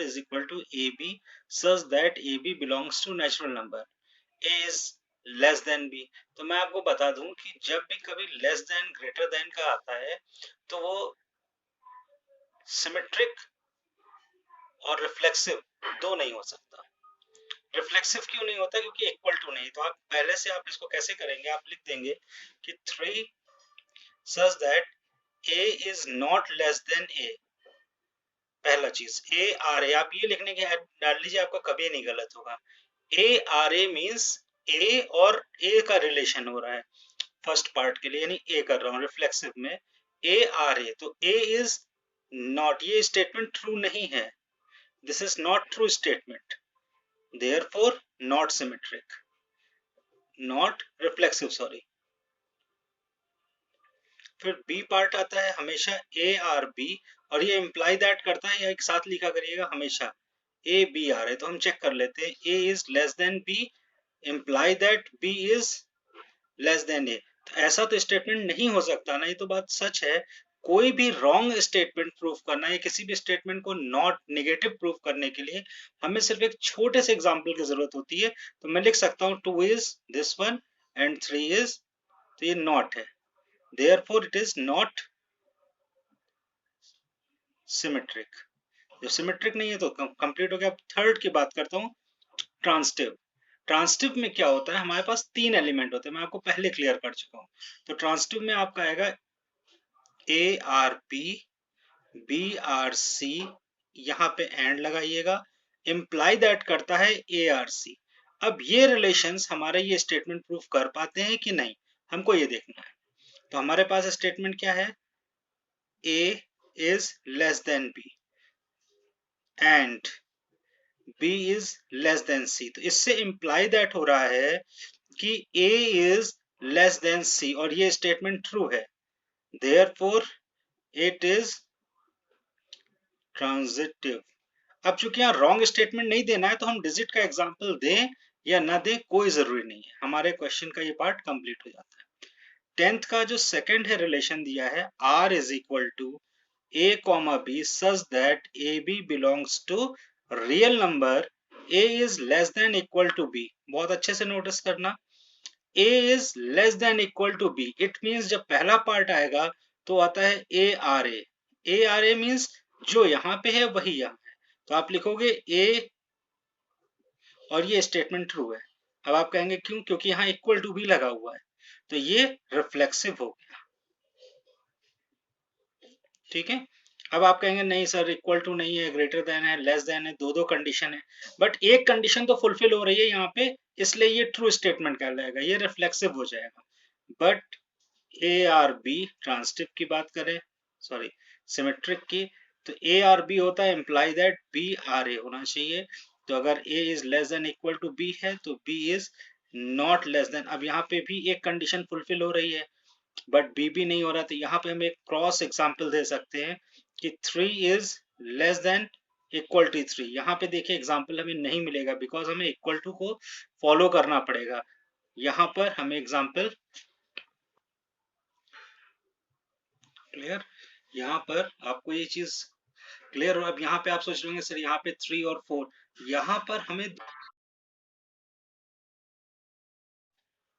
is equal to AB such that AB belongs to natural number, A is less than B. तो मैं आपको बता दूं कि जब भी कभी लेस देन ग्रेटर देन का आता है तो वो सिमेट्रिक और रिफ्लेक्सिव दो नहीं हो सकता। रिफ्लेक्सिव क्यों नहीं होता? क्योंकि इक्वल टू नहीं। तो आप पहले से आप इसको कैसे करेंगे? आप लिख देंगे कि 3 सच that A is not less then A। पहला चीज A आर ए, आप ये लिखने के डाल लीजिए, आपका कभी नहीं गलत होगा। A R A means A और A का रिलेशन हो रहा है फर्स्ट पार्ट के लिए, यानी A कर रहा हूँ रिफ्लेक्सिव में A आर ए। तो A इज नॉट, ये स्टेटमेंट ट्रू नहीं है, this is not true statement, therefore not symmetric, not reflexive, sorry. फिर बी पार्ट आता है हमेशा ए आर बी, और ये इम्प्लाई दैट करता है, या एक साथ लिखा करिएगा हमेशा ए बी आर है। तो हम चेक कर लेते हैं, A is less than B imply that B is less than A. तो ऐसा तो स्टेटमेंट नहीं हो सकता ना, ये तो बात सच है। कोई भी रॉन्ग स्टेटमेंट प्रूफ करना या किसी भी स्टेटमेंट को नॉट नेगेटिव प्रूफ करने के लिए हमें सिर्फ एक छोटे से एग्जांपल की जरूरत होती है। तो मैं लिख सकता हूँ 2 is this one and 3 is, तो ये नॉट है, therefore it is not symmetric। जो सिमेट्रिक नहीं है तो कंप्लीट हो गया। अब थर्ड की बात करता हूँ, ट्रांसटिव। ट्रांसटिव में क्या होता है? हमारे पास 3 एलिमेंट होते हैं, मैं आपको पहले क्लियर कर चुका हूँ। तो ट्रांसटिव में आपका आएगा A R P B R C, यहाँ पे एंड लगाइएगा, इम्प्लाई दैट करता है ए आर सी। अब ये रिलेशंस हमारे ये स्टेटमेंट प्रूफ कर पाते हैं कि नहीं, हमको ये देखना है। तो हमारे पास स्टेटमेंट क्या है? A is less than B and B is less than C। तो इससे imply that हो रहा है कि A is less than C, और ये स्टेटमेंट ट्रू है, therefore it is transitive। अब चूंकि यहाँ रॉन्ग स्टेटमेंट नहीं देना है तो हम डिजिट का एग्जांपल दें या ना दें कोई जरूरी नहीं है, हमारे क्वेश्चन का ये पार्ट कंप्लीट हो जाता है। 10th का जो सेकंड है रिलेशन दिया है, R is equal to A comma B such that AB belongs to real number A is less than equal to B। बहुत अच्छे से नोटिस करना, A is less than equal to B, it means जब पहला part आएगा तो आता है A R A। A R A means जो यहाँ पे है वही यहाँ है, तो आप लिखोगे A, और ये स्टेटमेंट ट्रू है। अब आप कहेंगे क्यों? क्योंकि यहाँ इक्वल टू भी लगा हुआ है, तो ये रिफ्लेक्सिव हो गया। ठीक है। अब आप कहेंगे नहीं सर, इक्वल टू नहीं है, ग्रेटर देन है, लेस देन है, दो दो कंडीशन है, बट एक कंडीशन तो फुलफिल हो रही है यहाँ पे, इसलिए ये ट्रू स्टेटमेंट कहलाएगा, ये रिफ्लेक्सिव हो जाएगा। But A R B transitive की बात करें, सॉरी सिमेट्रिक की, तो ए आर बी होता है imply that B R A होना चाहिए। तो अगर A is less than equal to B है तो B is not less than. अब यहाँ पे भी एक कंडीशन फुलफिल हो रही है बट बी भी नहीं हो रहा, तो यहाँ पे हम एक क्रॉस एग्जांपल दे सकते हैं कि 3 is less than equal to 3। यहाँ पे देखिए एग्जांपल हमें नहीं मिलेगा बिकॉज हमें इक्वल टू को फॉलो करना पड़ेगा। यहाँ पर हमें एग्जांपल क्लियर, यहाँ पर आपको ये चीज क्लियर हो। अब यहाँ पे आप सोच रहे होंगे सर यहाँ पे 3 और 4, यहाँ पर हमें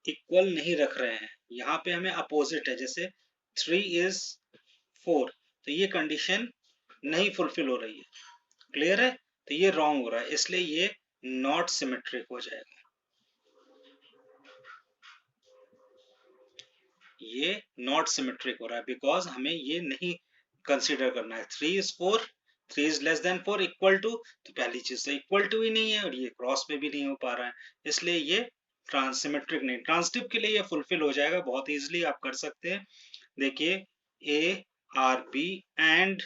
इक्वल नहीं रख रहे हैं, यहाँ पे हमें अपोजिट है, जैसे 3 इज 4, तो ये कंडीशन नहीं फुलफिल हो रही है, क्लियर है, तो ये रॉन्ग हो रहा है, इसलिए ये नॉट सिमेट्रिक हो जाएगा, ये नॉट सिमेट्रिक हो रहा है बिकॉज हमें ये नहीं कंसीडर करना है। 3 is 4, 3 is less than 4 equal to, तो पहली चीज तो इक्वल टू ही नहीं है और ये क्रॉस पे भी नहीं हो पा रहा है, इसलिए ये ट्रांससिमेट्रिक नहीं। ट्रांसिटिव के लिए ये फुलफिल हो जाएगा, बहुत इजीली आप कर सकते हैं। देखिए A R B and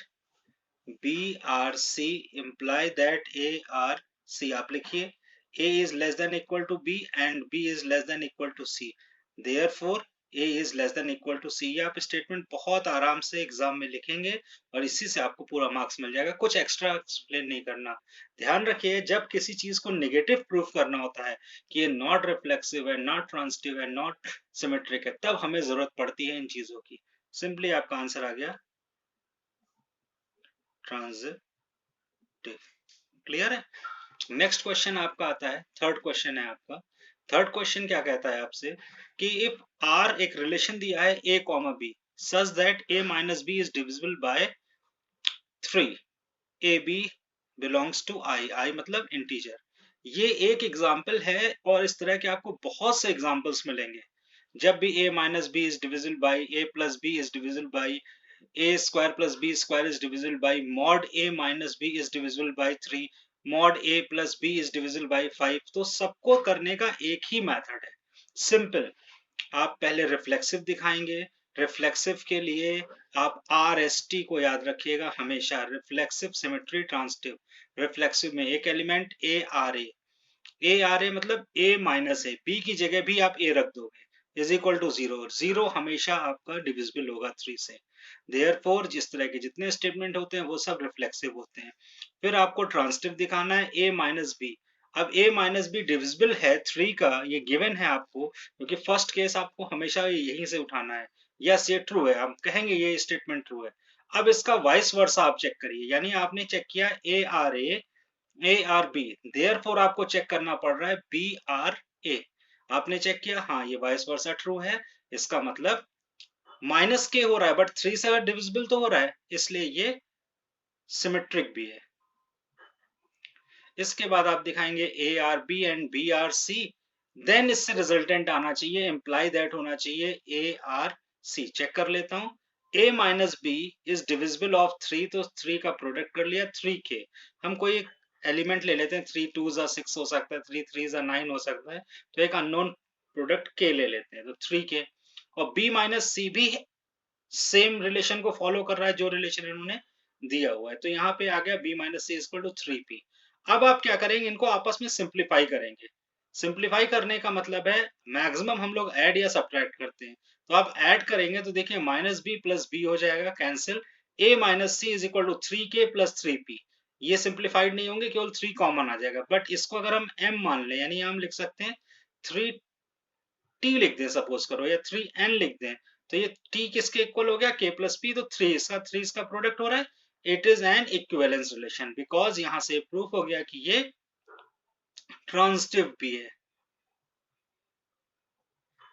B R C imply that A R C, आप लिखिए A is less than equal to B and B is less than equal to C, therefore A is less than equal to C. ये आप statement बहुत आराम से exam में लिखेंगे और इसी से आपको पूरा मार्क्स मिल जाएगा, कुछ एक्स्ट्रा एक्सप्लेन नहीं करना। ध्यान रखिए जब किसी चीज को नेगेटिव प्रूफ करना होता है कि ये नॉट रिफ्लेक्सिव है, नॉट ट्रांसिटिव है, नॉट सिमेट्रिक है, तब हमें जरूरत पड़ती है इन चीजों की। सिंपली आपका आंसर आ गया ट्रांसिटिव। क्लियर है? नेक्स्ट क्वेश्चन आपका आता है, थर्ड क्वेश्चन है आपका। थर्ड क्वेश्चन क्या कहता है आपसे कि इफ आर एक रिलेशन दिया है a comma B such that a minus B is divisible by 3, A B belongs to I, I मतलब इंटीजर। ये एक एग्जाम्पल है और इस तरह के आपको बहुत से एग्जाम्पल्स मिलेंगे। जब भी a minus B is divisible by a plus b is divisible by a square plus b square is divisible by mod a minus B is divisible by 3, mod a plus b is divisible by 5, तो सबको करने का एक ही method है, simple. आप पहले reflexive दिखाएंगे, reflexive के लिए आप आर एस टी को याद रखिएगा हमेशा, रिफ्लेक्सिव सिमेट्री ट्रांसिटिव। रिफ्लेक्सिव में एक एलिमेंट ए आर ए मतलब ए माइनस ए, बी की जगह भी आप ए रख दोगे is equal to zero, zero हमेशा आपका डिविजिबल होगा 3 से। देयरफॉर जिस तरह के जितने स्टेटमेंट होते हैं वो सब रिफ्लेक्सिव होते हैं। फिर आपको ट्रांसिटिव दिखाना है ए माइनस बी। अब a माइनस बी डिविजिबल है 3 का, ये गिवन है आपको, क्योंकि फर्स्ट केस आपको हमेशा यहीं से उठाना है। यस ये ट्रू है, आप कहेंगे ये स्टेटमेंट ट्रू है। अब इसका वाइस वर्सा आप चेक करिए, यानी आपने चेक किया ए आर बी, देयरफॉर आपको चेक करना पड़ रहा है बी आर ए। आपने चेक किया, हाँ ये वाइस वर्सा ट्रू है, इसका मतलब माइनस के हो रहा है बट 3 से डिविजिबल तो हो रहा है, इसलिए ये सिमेट्रिक भी है। इसके बाद आप दिखाएंगे A R B and B R C, then इससे रिजल्टेंट आना चाहिए, इंप्लाई दैट होना चाहिए ए आर सी। चेक कर लेता हूं, a minus B is divisible of 3, तो 3 का प्रोडक्ट कर लिया 3k। हम कोई एलिमेंट ले लेते हैं, 3 2 6 हो सकता है, 3 3 9 हो सकता है, तो एक अननोन प्रोडक्ट k ले लेते हैं, तो 3k। और b माइनस सी भी सेम रिलेशन को फॉलो कर रहा है जो रिलेशन इन्होंने दिया हुआ है, तो यहाँ पे आ गया b minus c equal to 3p। अब आप क्या करेंगे, इनको आपस में सिंप्लीफाई करेंगे। सिंप्लीफाई करने का मतलब है मैक्सिमम हम लोग ऐड या सब्ट्रैक्ट करते हैं, तो आप ऐड करेंगे तो देखिए माइनस बी प्लस बी हो जाएगा cancel, a minus c is equal to 3k plus 3p। ये सिंप्लीफाइड नहीं होंगे, केवल 3 कॉमन आ जाएगा, बट इसको अगर हम m मान लें, यानी हम लिख सकते हैं 3t लिख दें सपोज करो, या 3n लिख दें, तो ये t किसके इक्वल हो गया, k प्लस p, तो 3 इसका प्रोडक्ट हो रहा है। It is an equivalence relation, because यहां से प्रूफ हो गया कि ये ट्रांसिटिव भी है।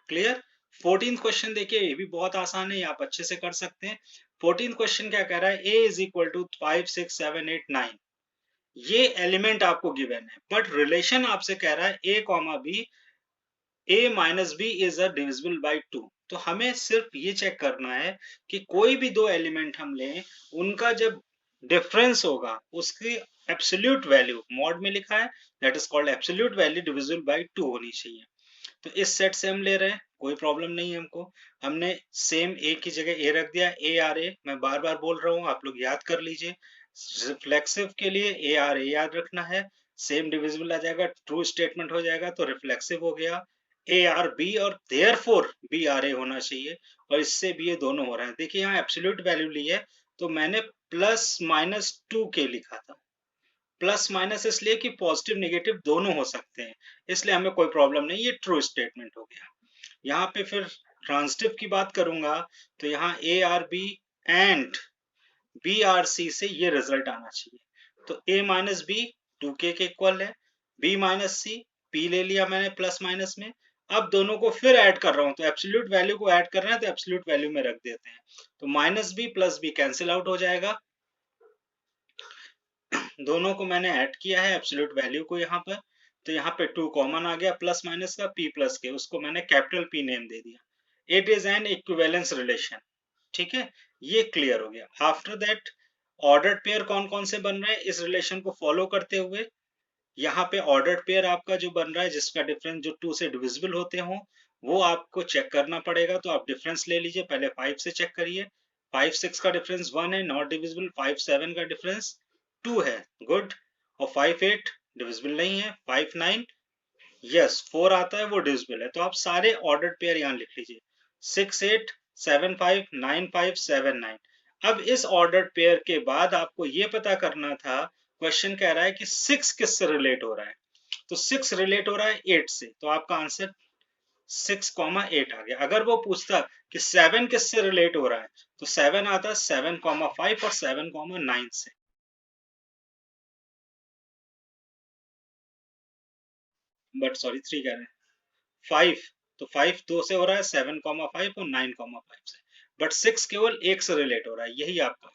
क्लियर? 14th क्वेश्चन देखिए, ये भी बहुत आसान है, ये आप अच्छे से कर सकते हैं। 14th क्वेश्चन क्या कह रहा है, a इज इक्वल टू 5 6 7 8 9, ये एलिमेंट आपको गिवन है, बट रिलेशन आपसे कह रहा है a comma b, a minus B is a divisible by 2। तो हमें सिर्फ ये चेक करना है कि कोई भी दो एलिमेंट हम लें, उनका जब डिफरेंस होगा उसकी एब्सोल्यूट वैल्यू, मॉड में लिखा है, that is called absolute value divisible by 2 होनी चाहिए। तो इस सेट से हम ले रहे हैं, कोई प्रॉब्लम नहीं है हमको। हमने सेम ए की जगह ए रख दिया, ए आर ए, मैं बार बार बोल रहा हूँ, आप लोग याद कर लीजिए। रिफ्लेक्सिव के लिए ए आर ए याद रखना है, सेम डिविजिबल आ जाएगा, ट्रू स्टेटमेंट हो जाएगा, तो रिफ्लेक्सिव हो गया ए आर बी, और देयरफॉर बी आर ए होना चाहिए, और इससे भी ये दोनों हो रहा है। देखिए यहाँ एब्सोल्यूट वैल्यू ली है, तो मैंने प्लस माइनस 2k लिखा था, प्लस माइनस इसलिए कि पॉजिटिव नेगेटिव दोनों हो सकते हैं, इसलिए हमें कोई प्रॉब्लम नहीं, ये ट्रू स्टेटमेंट हो गया। यहाँ पे फिर ट्रांसिटिव की बात करूंगा, तो यहाँ A R B and B R C से ये रिजल्ट आना चाहिए। तो a माइनस बी 2k के इक्वल है, b माइनस सी, p ले लिया मैंने प्लस माइनस में, अब दोनों को फिर ऐड कर रहा हूं, तो एब्सोल्यूट वैल्यू को ऐड करना है, तो एब्सोल्यूट वैल्यू में रख देते हैं, तो minus b plus b cancel out हो जाएगा। दोनों को मैंने ऐड किया है एब्सोल्यूट वैल्यू को यहाँ पर, तो यहाँ पे 2 कॉमन आ गया, प्लस माइनस का p प्लस के, उसको मैंने कैपिटल P नेम दे दिया। It is an equivalence relation, ठीक है, ये क्लियर हो गया। आफ्टर दैट ऑर्डर्ड पेयर कौन कौन से बन रहे हैं इस रिलेशन को फॉलो करते हुए, यहाँ पे ऑर्डर्ड पेयर आपका जो बन रहा है जिसका डिफरेंस जो 2 से डिविजिबल होते हो, वो आपको चेक करना पड़ेगा, तो आप डिफरेंस ले लीजिए, पहले 5 से चेक करिए, 5 6 का डिफरेंस 1 है, नॉट डिविजिबल, 5 7 का डिफरेंस 2 है, गुड, और 5 8 डिविजिबल नहीं है, 5 9 यस 4 आता है वो डिविजिबल है, तो आप सारे ऑर्डर्ड पेयर यहाँ लिख लीजिए, 6 8 7 5 9 5 7 9। अब इस ऑर्डर्ड पेयर के बाद आपको ये पता करना था, क्वेश्चन कह रहा है कि 6 किससे रिलेट हो रहा है, तो 6 रिलेट हो रहा है 8 से, तो आपका आंसर 6,8 आ गया। अगर वो पूछता कि 7 किससे रिलेट हो रहा है, तो 7 आता 7,5 और 7,9 से। बट सॉरी 3 कह रहे हैं, 5, तो 5 2 से हो रहा है, 7,5 और 9,5 से, बट 6 केवल एक से रिलेट हो रहा है, यही आपका